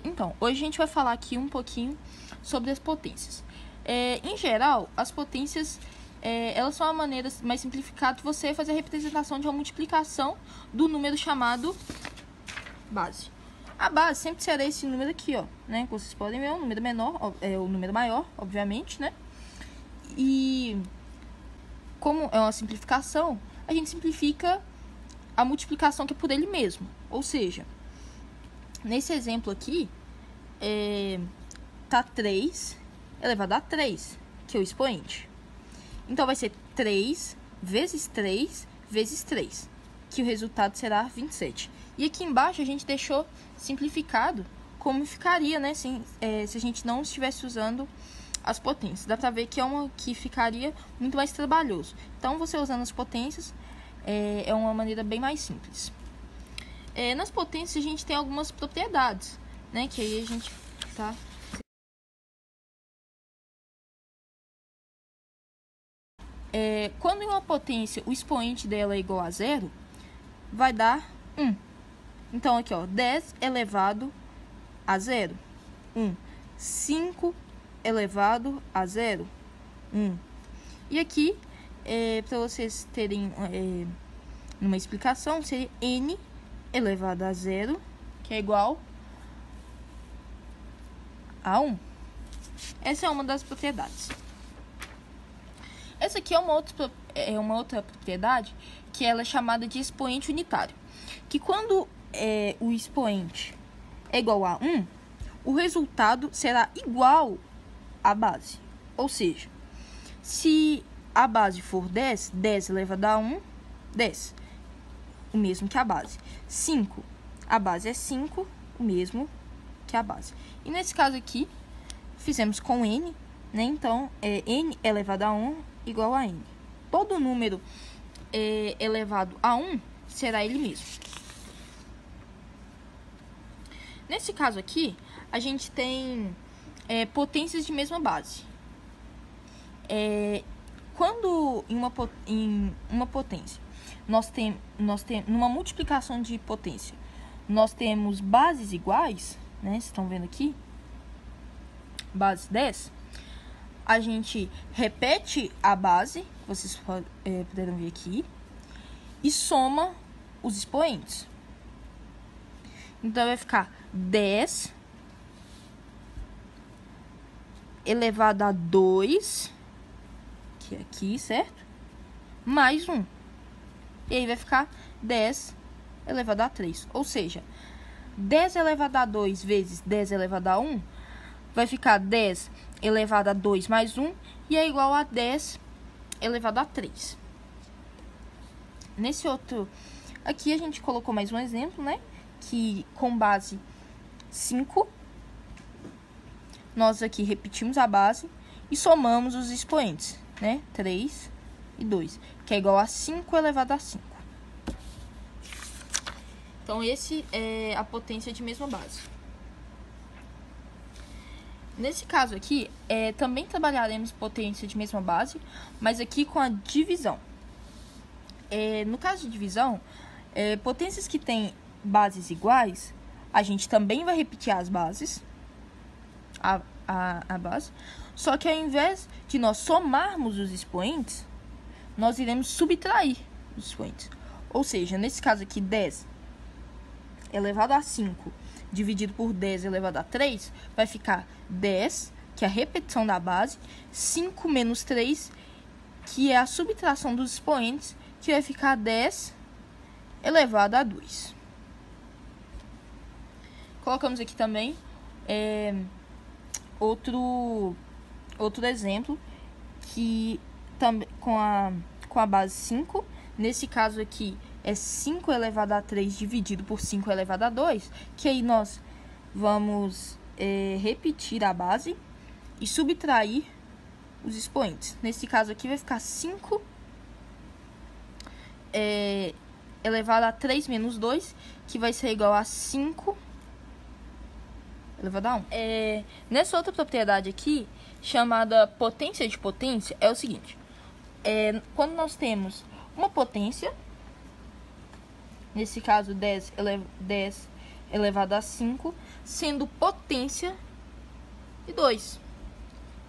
Então, hoje a gente vai falar aqui um pouquinho sobre as potências. Em geral, as potências elas são a maneira mais simplificada de você fazer a representação de uma multiplicação do número chamado base. A base sempre será esse número aqui, ó, né? Como vocês podem ver, o número menor é o número maior, obviamente, né? E como é uma simplificação, a gente simplifica a multiplicação que é por ele mesmo. Ou seja, nesse exemplo aqui, tá 3 elevado a 3, que é o expoente. Então, vai ser 3 vezes 3 vezes 3, que o resultado será 27. E aqui embaixo a gente deixou simplificado como ficaria, né, se a gente não estivesse usando as potências. Dá pra ver que é uma que ficaria muito mais trabalhoso. Então, você usando as potências é uma maneira bem mais simples. Nas potências a gente tem algumas propriedades, né, que aí a gente tá... Quando em uma potência o expoente dela é igual a zero, vai dar 1. Então, aqui, ó, 10 elevado a zero, 1. 5 elevado a zero, 1. E aqui, para vocês terem uma explicação, seria n elevado a zero, que é igual a 1. Essa é uma das propriedades. Essa aqui é uma outra propriedade que ela é chamada de expoente unitário. Que quando o expoente é igual a 1, o resultado será igual à base. Ou seja, se a base for 10, 10 elevado a 1, 10. O mesmo que a base. 5, a base é 5, o mesmo que a base. E nesse caso aqui, fizemos com n, né? Então, n elevado a 1 igual a n. Todo número elevado a 1 será ele mesmo. Nesse caso aqui, a gente tem potências de mesma base. Quando em uma potência, numa multiplicação de potência, nós temos bases iguais, né? Vocês estão vendo aqui? Base 10. A gente repete a base, vocês puderam ver aqui, e soma os expoentes. Então, vai ficar 10 elevado a 2, que é aqui, certo? Mais 1. E aí vai ficar 10 elevado a 3. Ou seja, 10 elevado a 2 vezes 10 elevado a 1 vai ficar 10 elevado a 2 mais 1 e é igual a 10 elevado a 3. Nesse outro aqui a gente colocou mais um exemplo, né? Que com base 5, nós aqui repetimos a base e somamos os expoentes, né? 3 e 2, que é igual a 5 elevado a 5. Então, esse é a potência de mesma base. Nesse caso aqui, também trabalharemos potência de mesma base, mas aqui com a divisão. No caso de divisão, potências que têm bases iguais, a gente também vai repetir as bases, a base, só que ao invés de nós somarmos os expoentes, nós iremos subtrair os expoentes. Ou seja, nesse caso aqui, 10 elevado a 5 dividido por 10 elevado a 3, vai ficar 10, que é a repetição da base, 5 menos 3, que é a subtração dos expoentes, que vai ficar 10 elevado a 2. Colocamos aqui também outro exemplo, que também com a base 5, nesse caso aqui, é 5 elevado a 3 dividido por 5 elevado a 2, que aí nós vamos repetir a base e subtrair os expoentes. Nesse caso aqui vai ficar 5 elevado a 3 menos 2, que vai ser igual a 5 elevado a 1. Nessa outra propriedade aqui, chamada potência de potência, é o seguinte. Quando nós temos uma potência, nesse caso 10 elevado a 5, sendo potência de 2.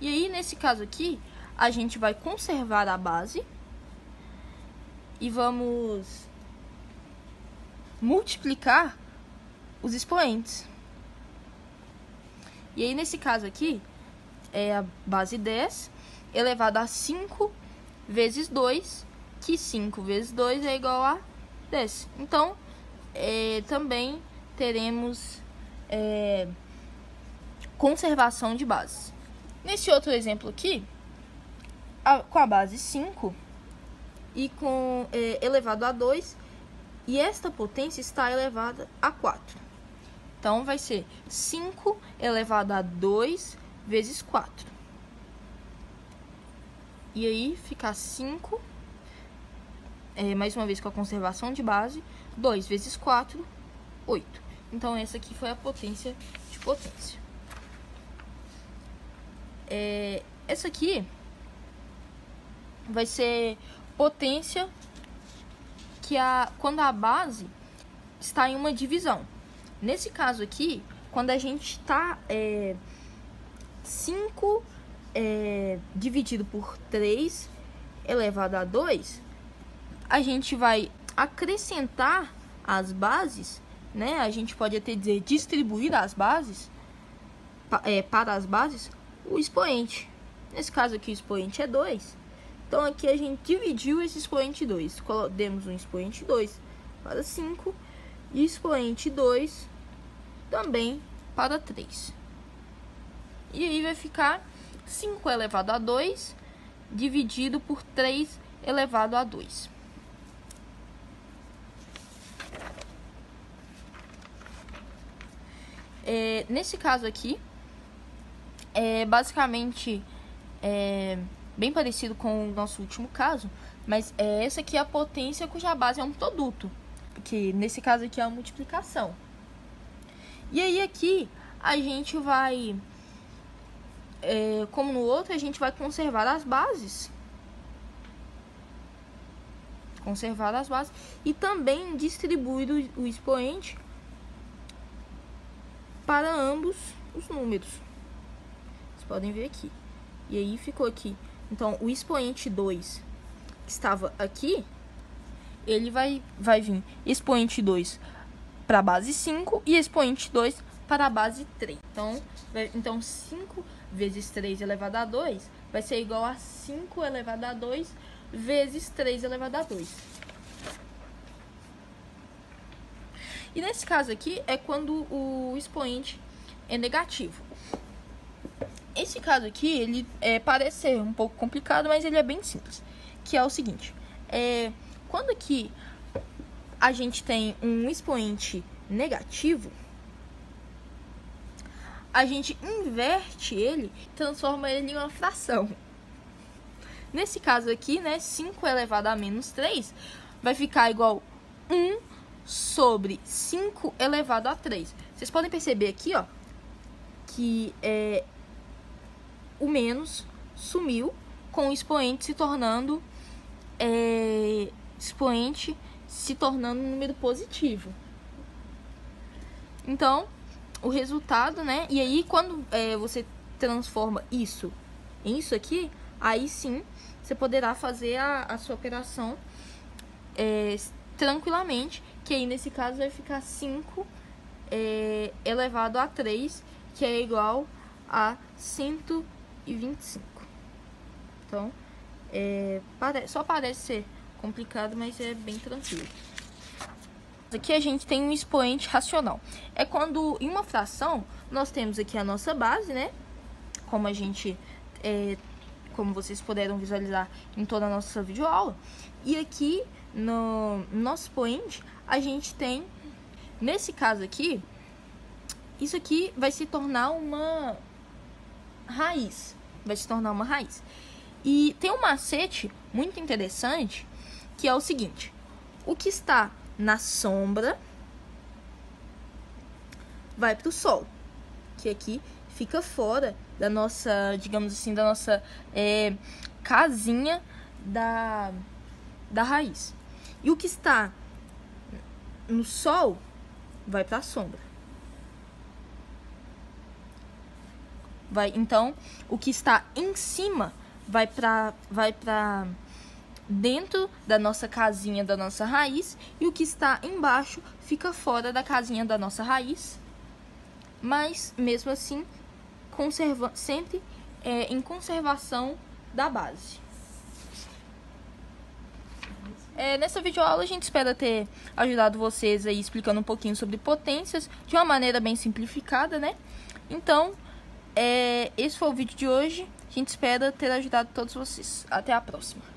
E aí, nesse caso aqui, a gente vai conservar a base e vamos multiplicar os expoentes. E aí, nesse caso aqui, é a base 10 elevado a 5 vezes 2, que 5 vezes 2 é igual a 10. Então, também teremos conservação de bases. Nesse outro exemplo aqui, com a base 5 e com elevado a 2, e esta potência está elevada a 4. Então, vai ser 5 elevado a 2 vezes 4. E aí, fica 5, mais uma vez com a conservação de base, 2 vezes 4, 8. Então, essa aqui foi a potência de potência. Essa aqui vai ser potência quando a base está em uma divisão. Nesse caso aqui, quando a gente está 5 dividido por 3 elevado a 2, a gente vai acrescentar as bases, né? A gente pode até dizer distribuir as bases, para as bases, o expoente. Nesse caso aqui, o expoente é 2. Então, aqui a gente dividiu esse expoente 2. Demos um expoente 2 para 5 e expoente 2 também para 3. E aí vai ficar 5 elevado a 2 dividido por 3 elevado a 2. Nesse caso aqui, basicamente bem parecido com o nosso último caso, mas essa aqui é a potência cuja base é um produto, que nesse caso aqui é a multiplicação. E aí aqui a gente vai, como no outro, a gente vai conservar as bases. Conservar as bases e também distribuir o expoente para ambos os números. Vocês podem ver aqui. E aí ficou aqui. Então, o expoente 2 que estava aqui, ele vai vir expoente 2 para a base 5 e expoente 2 para a base 3. Então 5 vezes 3 elevado a 2 vai ser igual a 5 elevado a 2 vezes 3 elevado a 2. E nesse caso aqui é quando o expoente é negativo. Esse caso aqui, ele parece ser um pouco complicado, mas ele é bem simples. Que é o seguinte, quando aqui a gente tem um expoente negativo, a gente inverte ele, transforma ele em uma fração. Nesse caso aqui, né, 5 elevado a menos 3 vai ficar igual 1 sobre 5 elevado a 3. Vocês podem perceber aqui, ó, que o menos sumiu com o expoente se tornando um número positivo. Então, o resultado, né? E aí, quando você transforma isso em isso aqui, aí sim você poderá fazer a sua operação tranquilamente, que aí nesse caso vai ficar 5 elevado a 3, que é igual a 125. Então, só parece ser complicado, mas é bem tranquilo. Aqui a gente tem um expoente racional. É quando em uma fração nós temos aqui a nossa base, né? Como a gente, como vocês puderam visualizar em toda a nossa videoaula. E aqui no nosso expoente a gente tem, nesse caso aqui, isso aqui vai se tornar uma raiz. Vai se tornar uma raiz. E tem um macete muito interessante, que é o seguinte: o que está na sombra vai para o sol, que aqui fica fora da nossa, digamos assim, da nossa casinha da raiz. E o que está no sol vai para a sombra. Então, o que está em cima vai para dentro da nossa casinha da nossa raiz, e o que está embaixo fica fora da casinha da nossa raiz, mas mesmo assim sempre em conservação da base. Nessa videoaula a gente espera ter ajudado vocês aí explicando um pouquinho sobre potências de uma maneira bem simplificada, né? Então, esse foi o vídeo de hoje. A gente espera ter ajudado todos vocês. Até a próxima.